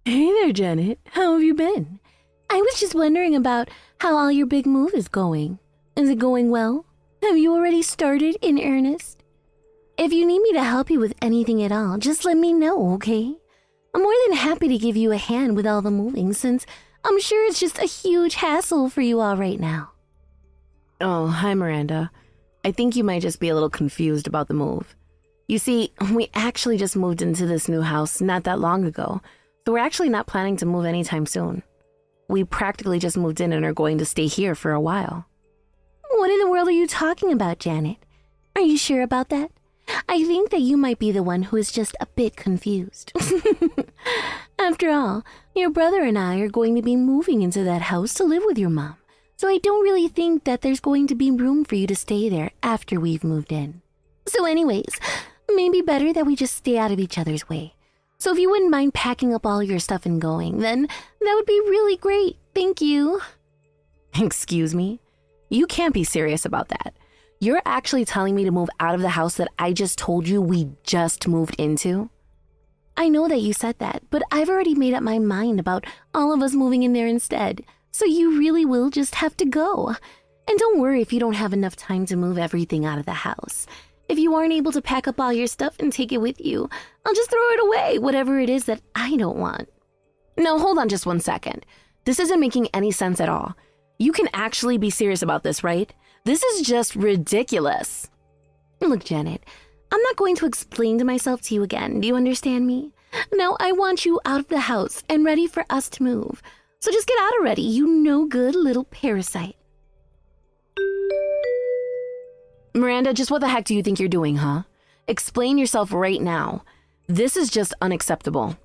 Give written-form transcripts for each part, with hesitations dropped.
Hey there, Janet. How have you been? I was just wondering about how all your big move is going. Is it going well? Have you already started in earnest? If you need me to help you with anything at all, just let me know, okay? I'm more than happy to give you a hand with all the moving since I'm sure it's just a huge hassle for you all right now. Oh, hi, Miranda. I think you might just be a little confused about the move. You see, we actually just moved into this new house not that long ago, so we're actually not planning to move anytime soon. We practically just moved in and are going to stay here for a while. What in the world are you talking about, Janet? Are you sure about that? I think that you might be the one who is just a bit confused. After all, your brother and I are going to be moving into that house to live with your mom, so I don't really think that there's going to be room for you to stay there after we've moved in. So anyways, maybe better that we just stay out of each other's way. So if you wouldn't mind packing up all your stuff and going, then that would be really great. Thank you. Excuse me? You can't be serious about that. You're actually telling me to move out of the house that I just told you we just moved into? I know that you said that, but I've already made up my mind about all of us moving in there instead. So you really will just have to go. And don't worry if you don't have enough time to move everything out of the house. If you aren't able to pack up all your stuff and take it with you, I'll just throw it away, whatever it is that I don't want. No, hold on just 1 second. This isn't making any sense at all. You can actually be serious about this, right? This is just ridiculous. Look, Janet, I'm not going to explain myself to you again. Do you understand me? Now, I want you out of the house and ready for us to move. So just get out already, you no good little parasite. Miranda, just what the heck do you think you're doing, huh? Explain yourself right now. This is just unacceptable.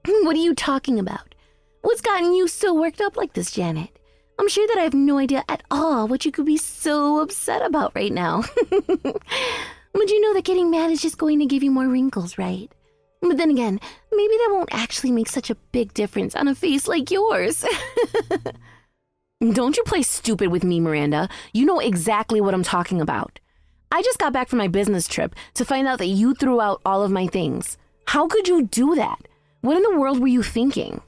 What are you talking about? What's gotten you so worked up like this, Janet? I'm sure that I have no idea at all what you could be so upset about right now. But you know that getting mad is just going to give you more wrinkles, right? But then again, maybe that won't actually make such a big difference on a face like yours. Don't you play stupid with me, Miranda. You know exactly what I'm talking about. I just got back from my business trip to find out that you threw out all of my things. How could you do that? What in the world were you thinking?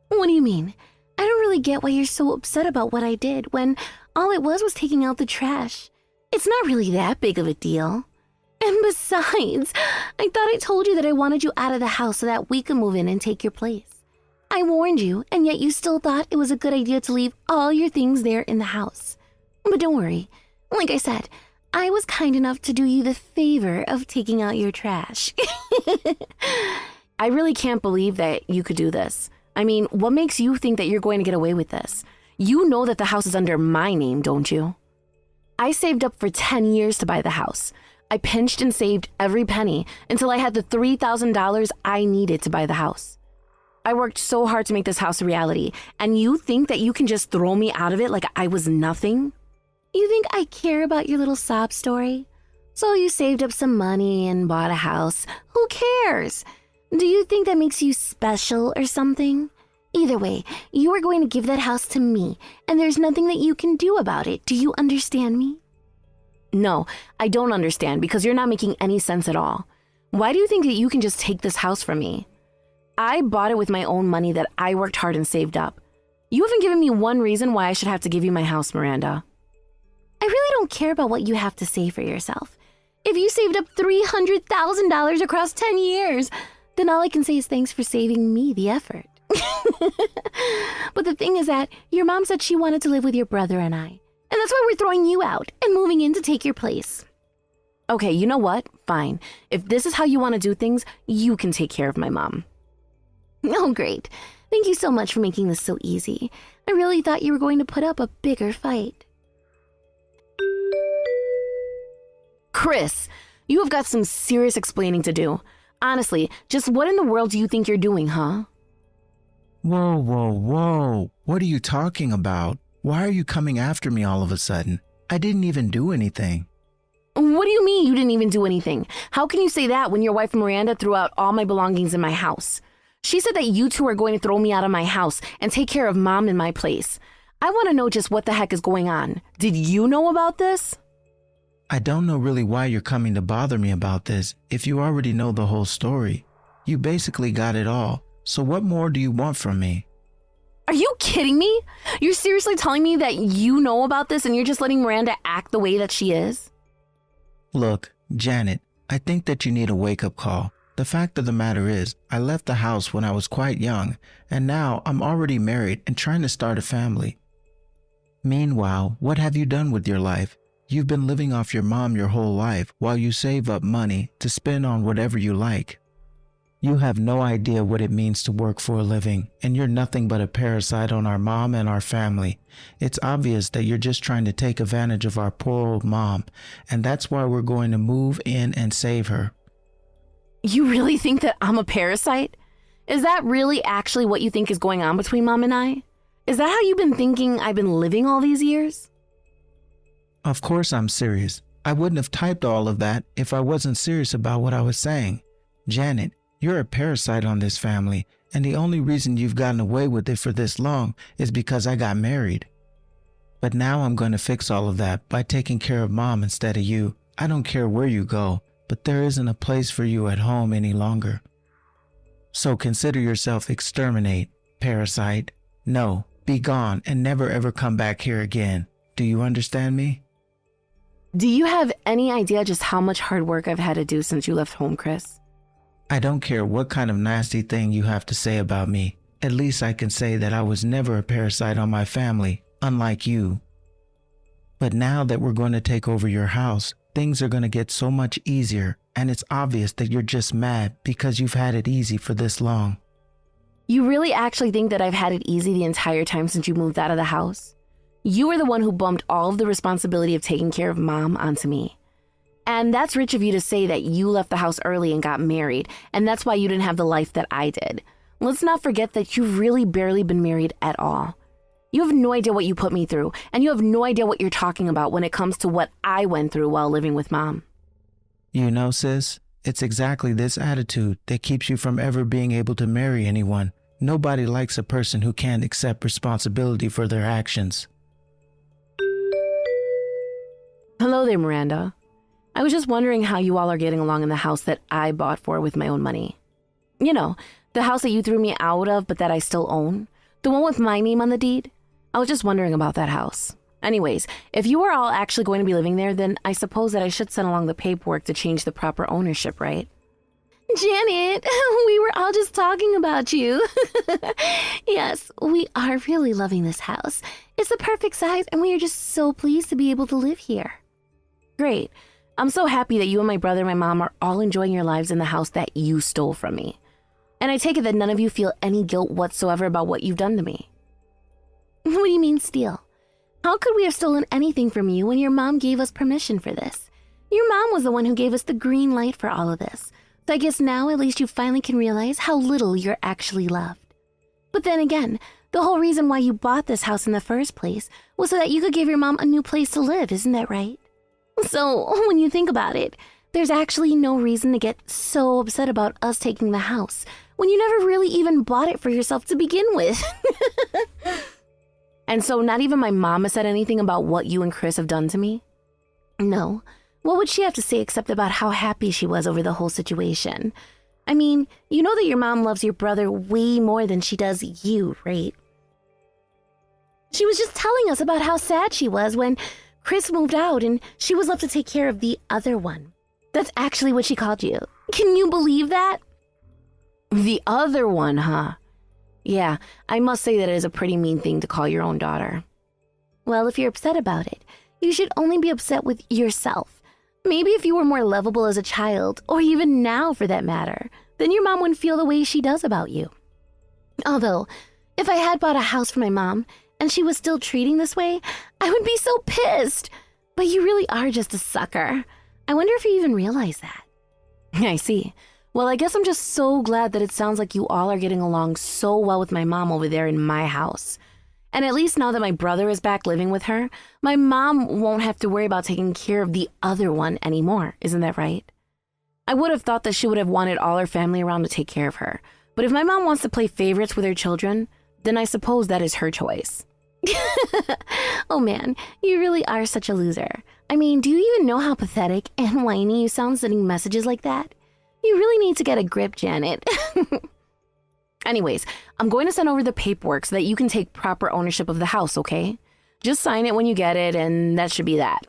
What do you mean? I don't really get why you're so upset about what I did when all it was taking out the trash. It's not really that big of a deal. And besides, I thought I told you that I wanted you out of the house so that we could move in and take your place. I warned you, and yet you still thought it was a good idea to leave all your things there in the house. But don't worry. Like I said, I was kind enough to do you the favor of taking out your trash. I really can't believe that you could do this. I mean, what makes you think that you're going to get away with this? You know that the house is under my name, don't you? I saved up for 10 years to buy the house. I pinched and saved every penny until I had the $3,000 I needed to buy the house. I worked so hard to make this house a reality, and you think that you can just throw me out of it like I was nothing? You think I care about your little sob story? So you saved up some money and bought a house. Who cares? Do you think that makes you special or something? Either way, you are going to give that house to me, and there's nothing that you can do about it. Do you understand me? No, I don't understand because you're not making any sense at all. Why do you think that you can just take this house from me? I bought it with my own money that I worked hard and saved up. You haven't given me one reason why I should have to give you my house, Miranda. I really don't care about what you have to say for yourself. If you saved up $300,000 across 10 years, then all I can say is thanks for saving me the effort. But the thing is that your mom said she wanted to live with your brother and I. And that's why we're throwing you out and moving in to take your place. Okay, you know what? Fine. If this is how you want to do things, you can take care of my mom. Oh, great. Thank you so much for making this so easy. I really thought you were going to put up a bigger fight. Chris, you have got some serious explaining to do. Honestly, just what in the world do you think you're doing, huh? Whoa, whoa, whoa. What are you talking about? Why are you coming after me all of a sudden? I didn't even do anything. What do you mean you didn't even do anything? How can you say that when your wife Miranda threw out all my belongings in my house? She said that you two are going to throw me out of my house and take care of mom in my place. I want to know just what the heck is going on. Did you know about this? I don't know really why you're coming to bother me about this if you already know the whole story. You basically got it all. So what more do you want from me? Are you kidding me? You're seriously telling me that you know about this and you're just letting Miranda act the way that she is? Look, Janet, I think that you need a wake-up call. The fact of the matter is, I left the house when I was quite young, and now I'm already married and trying to start a family. Meanwhile, what have you done with your life? You've been living off your mom your whole life while you save up money to spend on whatever you like. You have no idea what it means to work for a living, and you're nothing but a parasite on our mom and our family. It's obvious that you're just trying to take advantage of our poor old mom, and that's why we're going to move in and save her. You really think that I'm a parasite? Is that really actually what you think is going on between Mom and I? Is that how you've been thinking I've been living all these years? Of course I'm serious. I wouldn't have typed all of that if I wasn't serious about what I was saying. Janet, you're a parasite on this family, and the only reason you've gotten away with it for this long is because I got married. But now I'm going to fix all of that by taking care of Mom instead of you. I don't care where you go, but there isn't a place for you at home any longer. So consider yourself exterminate, parasite. No, be gone and never ever come back here again. Do you understand me? Do you have any idea just how much hard work I've had to do since you left home, Chris? I don't care what kind of nasty thing you have to say about me. At least I can say that I was never a parasite on my family, unlike you. But now that we're going to take over your house, things are going to get so much easier, and it's obvious that you're just mad because you've had it easy for this long. You really actually think that I've had it easy the entire time since you moved out of the house? You were the one who bumped all of the responsibility of taking care of Mom onto me. And that's rich of you to say that you left the house early and got married, and that's why you didn't have the life that I did. Let's not forget that you've really barely been married at all. You have no idea what you put me through, and you have no idea what you're talking about when it comes to what I went through while living with Mom. You know, sis, it's exactly this attitude that keeps you from ever being able to marry anyone. Nobody likes a person who can't accept responsibility for their actions. Hello there, Miranda. I was just wondering how you all are getting along in the house that I bought for with my own money. You know, the house that you threw me out of but that I still own. The one with my name on the deed. I was just wondering about that house. Anyways, if you are all actually going to be living there, then I suppose that I should send along the paperwork to change the proper ownership, right? Janet, we were all just talking about you. Yes, we are really loving this house. It's the perfect size and we are just so pleased to be able to live here. Great. I'm so happy that you and my brother and my mom are all enjoying your lives in the house that you stole from me. And I take it that none of you feel any guilt whatsoever about what you've done to me. What do you mean steal? How could we have stolen anything from you when your mom gave us permission for this? Your mom was the one who gave us the green light for all of this. So I guess now at least you finally can realize how little you're actually loved. But then again, the whole reason why you bought this house in the first place was so that you could give your mom a new place to live, isn't that right? So when you think about it, there's actually no reason to get so upset about us taking the house when you never really even bought it for yourself to begin with. And so not even my mama said anything about what you and Chris have done to me? No. What would she have to say except about how happy she was over the whole situation? I mean, you know that your mom loves your brother way more than she does you, right? She was just telling us about how sad she was when Chris moved out and she was left to take care of the other one. That's actually what she called you. Can you believe that? The other one, huh? Yeah, I must say that it is a pretty mean thing to call your own daughter. Well, if you're upset about it, you should only be upset with yourself. Maybe if you were more lovable as a child, or even now for that matter, then your mom wouldn't feel the way she does about you. Although, if I had bought a house for my mom, and she was still treating this way, I would be so pissed. But you really are just a sucker. I wonder if you even realize that. I see. Well, I guess I'm just so glad that it sounds like you all are getting along so well with my mom over there in my house. And at least now that my brother is back living with her, my mom won't have to worry about taking care of the other one anymore. Isn't that right? I would have thought that she would have wanted all her family around to take care of her. But if my mom wants to play favorites with her children, then I suppose that is her choice. Oh man, you really are such a loser. I mean, do you even know how pathetic and whiny you sound sending messages like that? You really need to get a grip, Janet. Anyways, I'm going to send over the paperwork so that you can take proper ownership of the house, okay? Just sign it when you get it, and that should be that.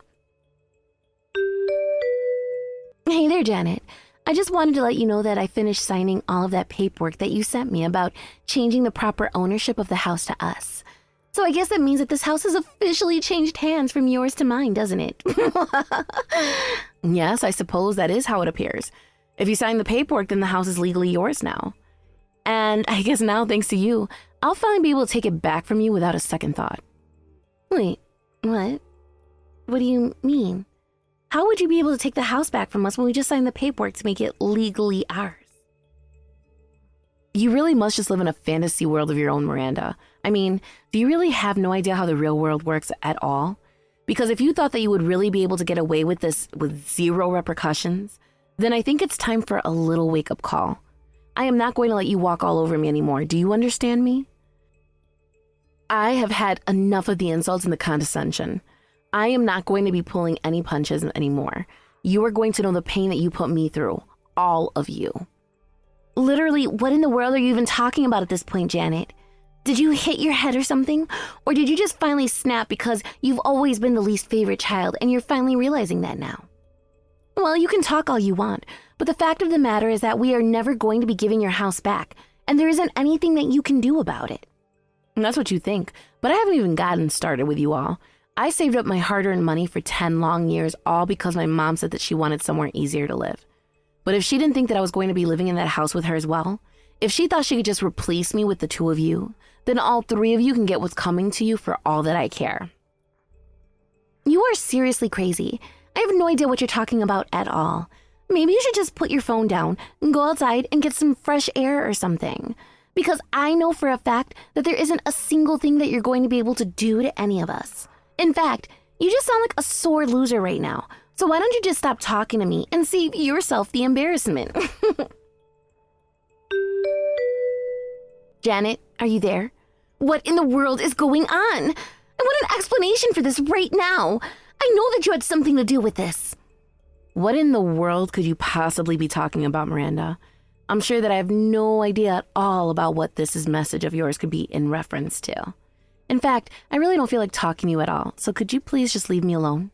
Hey there, Janet. I just wanted to let you know that I finished signing all of that paperwork that you sent me about changing the proper ownership of the house to us. So I guess that means that this house has officially changed hands from yours to mine, doesn't it? Yes, I suppose that is how it appears. If you sign the paperwork, then the house is legally yours now. And I guess now, thanks to you, I'll finally be able to take it back from you without a second thought. Wait, what? What do you mean? How would you be able to take the house back from us when we just signed the paperwork to make it legally ours? You really must just live in a fantasy world of your own, Miranda. I mean, do you really have no idea how the real world works at all? Because if you thought that you would really be able to get away with this with zero repercussions, then I think it's time for a little wake-up call. I am not going to let you walk all over me anymore. Do you understand me? I have had enough of the insults and the condescension. I am not going to be pulling any punches anymore. You are going to know the pain that you put me through. All of you. Literally, what in the world are you even talking about at this point, Janet? Did you hit your head or something? Or did you just finally snap because you've always been the least favorite child and you're finally realizing that now? Well, you can talk all you want, but the fact of the matter is that we are never going to be giving your house back, and there isn't anything that you can do about it. And that's what you think, but I haven't even gotten started with you all. I saved up my hard-earned money for 10 long years, all because my mom said that she wanted somewhere easier to live. But if she didn't think that I was going to be living in that house with her as well, if she thought she could just replace me with the two of you, then all three of you can get what's coming to you for all that I care. You are seriously crazy. I have no idea what you're talking about at all. Maybe you should just put your phone down and go outside and get some fresh air or something. Because I know for a fact that there isn't a single thing that you're going to be able to do to any of us. In fact, you just sound like a sore loser right now. So why don't you just stop talking to me and save yourself the embarrassment? Janet, are you there? What in the world is going on? I want an explanation for this right now. I know that you had something to do with this. What in the world could you possibly be talking about, Miranda? I'm sure that I have no idea at all about what this message of yours could be in reference to. In fact, I really don't feel like talking to you at all, so could you please just leave me alone?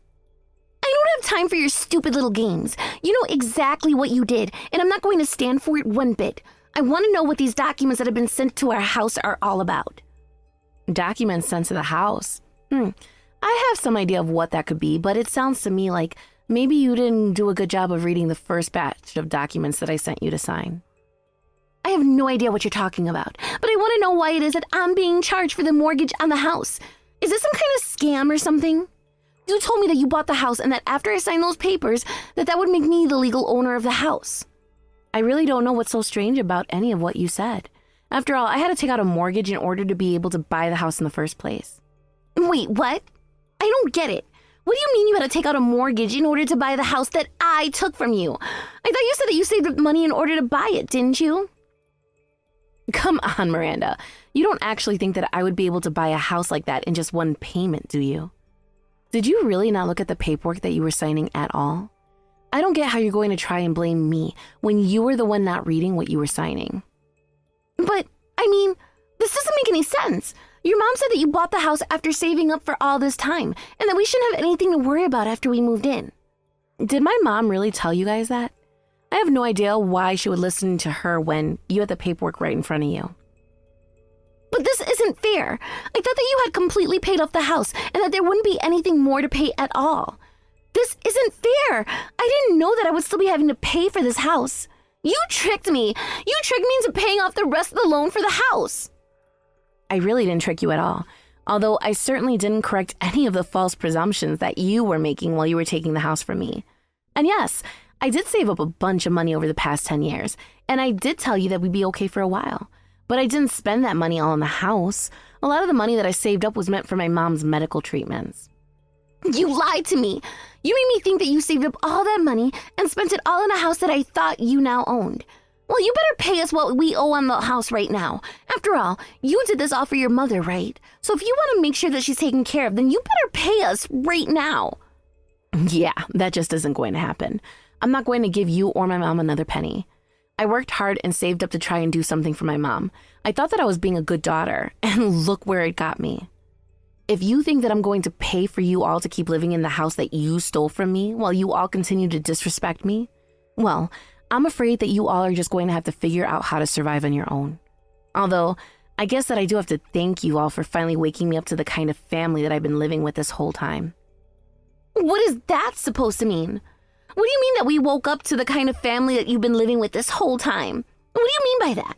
I don't have time for your stupid little games. You know exactly what you did, and I'm not going to stand for it one bit. I want to know what these documents that have been sent to our house are all about. Documents sent to the house? I have some idea of what that could be, but it sounds to me like maybe you didn't do a good job of reading the first batch of documents that I sent you to sign. I have no idea what you're talking about, but I want to know why it is that I'm being charged for the mortgage on the house. Is this some kind of scam or something? You told me that you bought the house and that after I signed those papers, that would make me the legal owner of the house. I really don't know what's so strange about any of what you said. After all, I had to take out a mortgage in order to be able to buy the house in the first place. Wait, what? I don't get it. What do you mean you had to take out a mortgage in order to buy the house that I took from you? I thought you said that you saved up money in order to buy it, didn't you? Come on, Miranda. You don't actually think that I would be able to buy a house like that in just one payment, do you? Did you really not look at the paperwork that you were signing at all? I don't get how you're going to try and blame me when you were the one not reading what you were signing. But, I mean, this doesn't make any sense. Your mom said that you bought the house after saving up for all this time, and that we shouldn't have anything to worry about after we moved in. Did my mom really tell you guys that? I have no idea why she would listen to her when you had the paperwork right in front of you. But this isn't fair. I thought that you had completely paid off the house and that there wouldn't be anything more to pay at all. This isn't fair. I didn't know that I would still be having to pay for this house. You tricked me. You tricked me into paying off the rest of the loan for the house. I really didn't trick you at all, although I certainly didn't correct any of the false presumptions that you were making while you were taking the house from me. And yes, I did save up a bunch of money over the past 10 years, and I did tell you that we'd be okay for a while. But I didn't spend that money all on the house. A lot of the money that I saved up was meant for my mom's medical treatments. You lied to me. You made me think that you saved up all that money and spent it all on a house that I thought you now owned. Well, you better pay us what we owe on the house right now. After all, you did this all for your mother, right? So if you want to make sure that she's taken care of, then you better pay us right now. Yeah, that just isn't going to happen. I'm not going to give you or my mom another penny. I worked hard and saved up to try and do something for my mom. I thought that I was being a good daughter, and look where it got me. If you think that I'm going to pay for you all to keep living in the house that you stole from me while you all continue to disrespect me, well, I'm afraid that you all are just going to have to figure out how to survive on your own. Although, I guess that I do have to thank you all for finally waking me up to the kind of family that I've been living with this whole time. What is that supposed to mean? What do you mean that we woke up to the kind of family that you've been living with this whole time? What do you mean by that?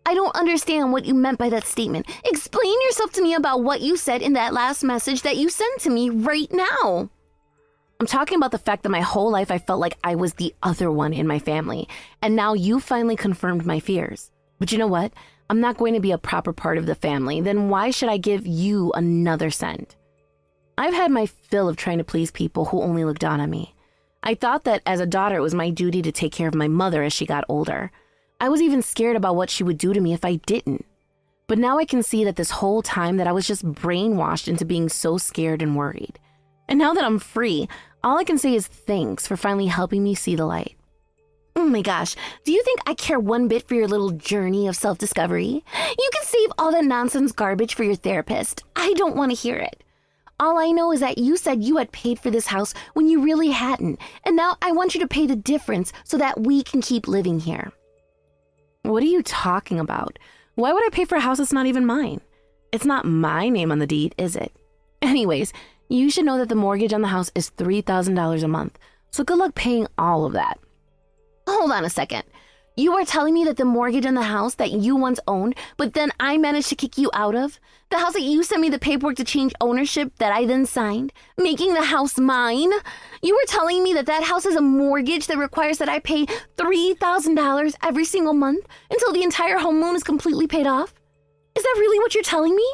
I don't understand what you meant by that statement. Explain yourself to me about what you said in that last message that you sent to me right now. I'm talking about the fact that my whole life I felt like I was the other one in my family, and now you finally confirmed my fears. But you know what? I'm not going to be a proper part of the family. Then why should I give you another cent? I've had my fill of trying to please people who only look down on me. I thought that as a daughter, it was my duty to take care of my mother as she got older. I was even scared about what she would do to me if I didn't. But now I can see that this whole time that I was just brainwashed into being so scared and worried. And now that I'm free, all I can say is thanks for finally helping me see the light. Oh my gosh, do you think I care one bit for your little journey of self-discovery? You can save all that nonsense garbage for your therapist. I don't want to hear it. All I know is that you said you had paid for this house when you really hadn't, and now I want you to pay the difference so that we can keep living here. What are you talking about? Why would I pay for a house that's not even mine? It's not my name on the deed, is it? Anyways, you should know that the mortgage on the house is $3,000 a month, so good luck paying all of that. Hold on a second. You are telling me that the mortgage on the house that you once owned, but then I managed to kick you out of? The house that you sent me the paperwork to change ownership that I then signed, making the house mine? You were telling me that that house has a mortgage that requires that I pay $3,000 every single month until the entire home loan is completely paid off? Is that really what you're telling me?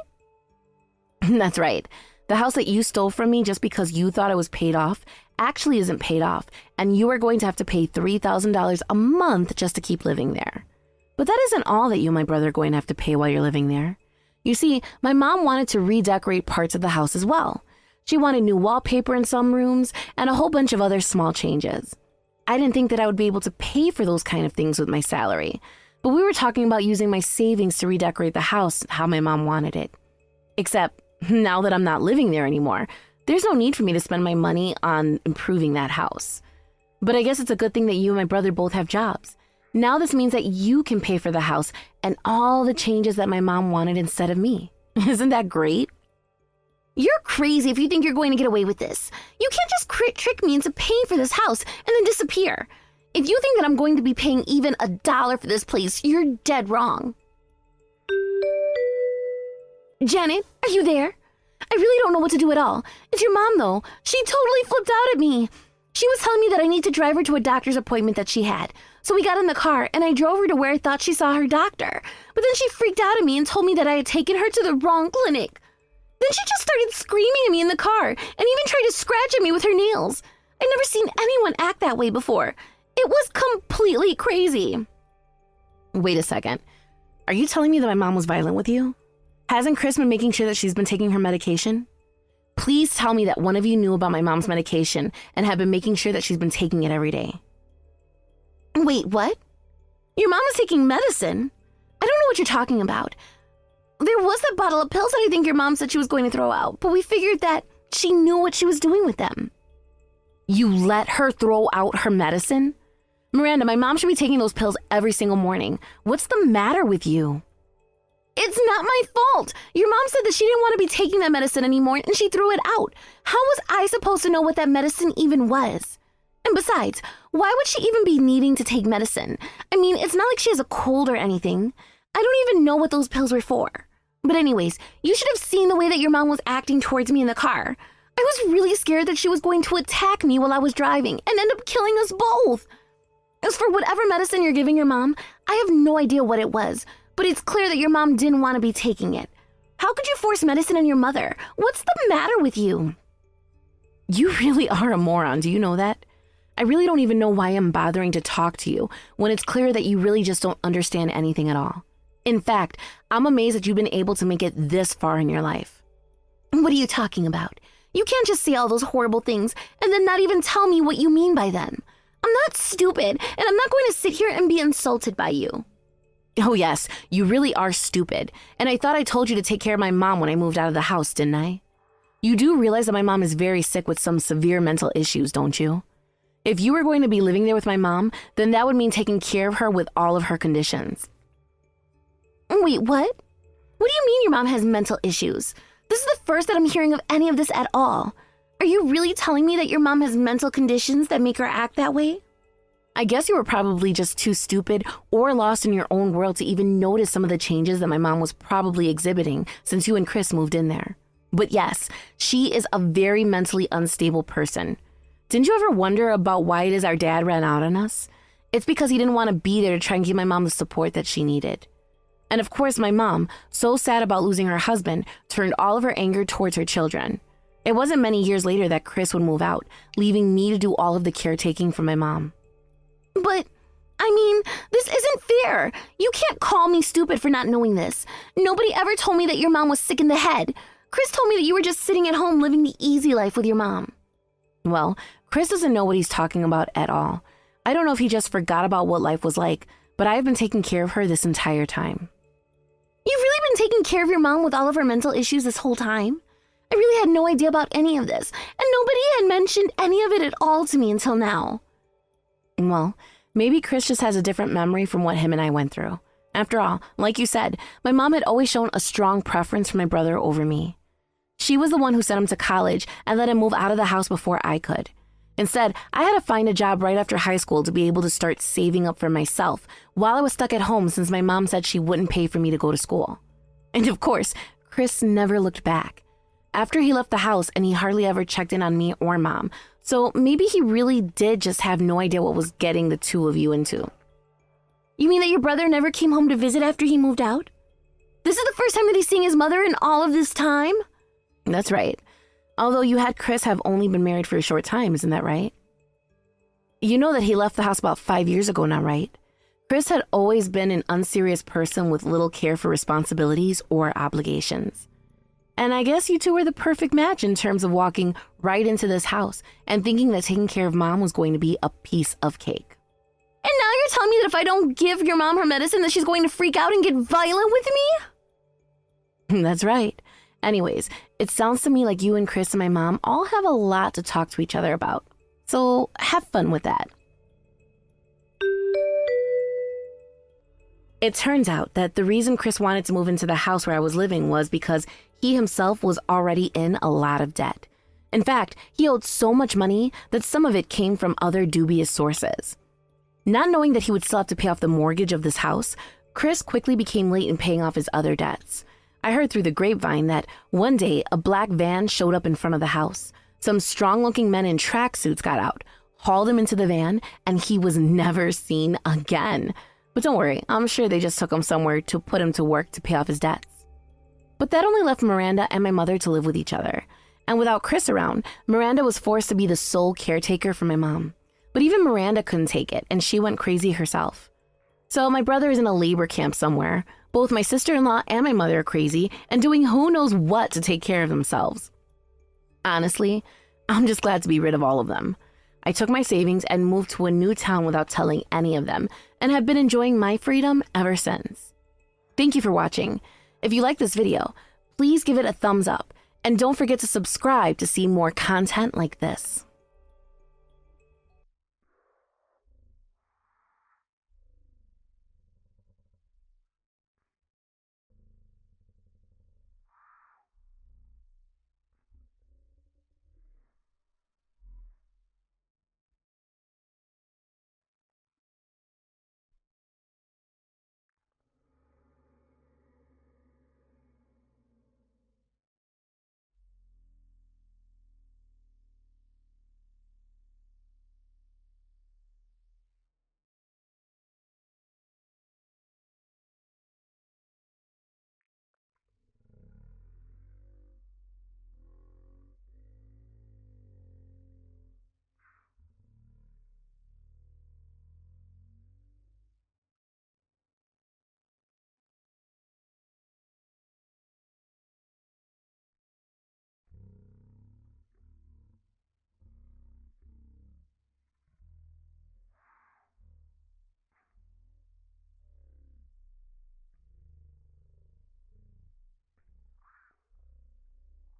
That's right. The house that you stole from me just because you thought it was paid off actually isn't paid off, and you are going to have to pay $3,000 a month just to keep living there. But that isn't all that you and my brother are going to have to pay while you're living there. You see, my mom wanted to redecorate parts of the house as well. She wanted new wallpaper in some rooms and a whole bunch of other small changes. I didn't think that I would be able to pay for those kind of things with my salary, but we were talking about using my savings to redecorate the house how my mom wanted it. Except, now that I'm not living there anymore, there's no need for me to spend my money on improving that house. But I guess it's a good thing that you and my brother both have jobs. Now this means that you can pay for the house and all the changes that my mom wanted instead of me. Isn't that great? You're crazy if you think you're going to get away with this. You can't just trick me into paying for this house and then disappear. If you think that I'm going to be paying even $1 for this place, you're dead wrong. Janet, are you there? I really don't know what to do at all. It's your mom, though. She totally flipped out at me. She was telling me that I need to drive her to a doctor's appointment that she had. So we got in the car, and I drove her to where I thought she saw her doctor. But then she freaked out at me and told me that I had taken her to the wrong clinic. Then she just started screaming at me in the car and even tried to scratch at me with her nails. I'd never seen anyone act that way before. It was completely crazy. Wait a second. Are you telling me that my mom was violent with you? Hasn't Chris been making sure that she's been taking her medication? Please tell me that one of you knew about my mom's medication and have been making sure that she's been taking it every day. Wait, what? Your mom is taking medicine? I don't know what you're talking about. There was that bottle of pills that I think your mom said she was going to throw out, but we figured that she knew what she was doing with them. You let her throw out her medicine? Miranda, my mom should be taking those pills every single morning. What's the matter with you? It's not my fault. Your mom said that she didn't want to be taking that medicine anymore and she threw it out. How was I supposed to know what that medicine even was? And besides, why would she even be needing to take medicine? I mean, it's not like she has a cold or anything. I don't even know what those pills were for. But anyways, you should have seen the way that your mom was acting towards me in the car. I was really scared that she was going to attack me while I was driving and end up killing us both. As for whatever medicine you're giving your mom, I have no idea what it was. But it's clear that your mom didn't want to be taking it. How could you force medicine on your mother? What's the matter with you? You really are a moron, do you know that? I really don't even know why I'm bothering to talk to you when it's clear that you really just don't understand anything at all. In fact, I'm amazed that you've been able to make it this far in your life. What are you talking about? You can't just say all those horrible things and then not even tell me what you mean by them. I'm not stupid, and I'm not going to sit here and be insulted by you. Oh yes, you really are stupid, and I thought I told you to take care of my mom when I moved out of the house, didn't I? You do realize that my mom is very sick with some severe mental issues, don't you? If you were going to be living there with my mom, then that would mean taking care of her with all of her conditions. Wait, what? What do you mean your mom has mental issues? This is the first that I'm hearing of any of this at all. Are you really telling me that your mom has mental conditions that make her act that way? I guess you were probably just too stupid or lost in your own world to even notice some of the changes that my mom was probably exhibiting since you and Chris moved in there. But yes, she is a very mentally unstable person. Didn't you ever wonder about why it is our dad ran out on us? It's because he didn't want to be there to try and give my mom the support that she needed. And of course, my mom, so sad about losing her husband, turned all of her anger towards her children. It wasn't many years later that Chris would move out, leaving me to do all of the caretaking for my mom. But, I mean, this isn't fair. You can't call me stupid for not knowing this. Nobody ever told me that your mom was sick in the head. Chris told me that you were just sitting at home living the easy life with your mom. Well, Chris doesn't know what he's talking about at all. I don't know if he just forgot about what life was like, but I've been taking care of her this entire time. You've really been taking care of your mom with all of her mental issues this whole time? I really had no idea about any of this, and nobody had mentioned any of it at all to me until now. Well, maybe Chris just has a different memory from what him and I went through. After all, like you said, my mom had always shown a strong preference for my brother over me. She was the one who sent him to college and let him move out of the house before I could. Instead, I had to find a job right after high school to be able to start saving up for myself while I was stuck at home since my mom said she wouldn't pay for me to go to school. And of course, Chris never looked back. After he left the house, and he hardly ever checked in on me or mom, so maybe he really did just have no idea what was getting the two of you into. You mean that your brother never came home to visit after he moved out? This is the first time that he's seeing his mother in all of this time? That's right. Although you had Chris have only been married for a short time, isn't that right? You know that he left the house about 5 years ago now, right? Chris had always been an unserious person with little care for responsibilities or obligations. And I guess you two were the perfect match in terms of walking right into this house and thinking that taking care of mom was going to be a piece of cake. And now you're telling me that if I don't give your mom her medicine that she's going to freak out and get violent with me? That's right. Anyways, it sounds to me like you and Chris and my mom all have a lot to talk to each other about. So have fun with that. It turns out that the reason Chris wanted to move into the house where I was living was because he himself was already in a lot of debt. In fact, he owed so much money that some of it came from other dubious sources. Not knowing that he would still have to pay off the mortgage of this house, Chris quickly became late in paying off his other debts. I heard through the grapevine that one day a black van showed up in front of the house. Some strong-looking men in tracksuits got out, hauled him into the van, and he was never seen again. But don't worry, I'm sure they just took him somewhere to put him to work to pay off his debts. But that only left Miranda and my mother to live with each other. And without Chris around, Miranda was forced to be the sole caretaker for my mom. But even Miranda couldn't take it, and she went crazy herself. So my brother is in a labor camp somewhere. Both my sister-in-law and my mother are crazy and doing who knows what to take care of themselves. Honestly, I'm just glad to be rid of all of them. I took my savings and moved to a new town without telling any of them, and have been enjoying my freedom ever since. Thank you for watching. If you like this video, please give it a thumbs up, and don't forget to subscribe to see more content like this.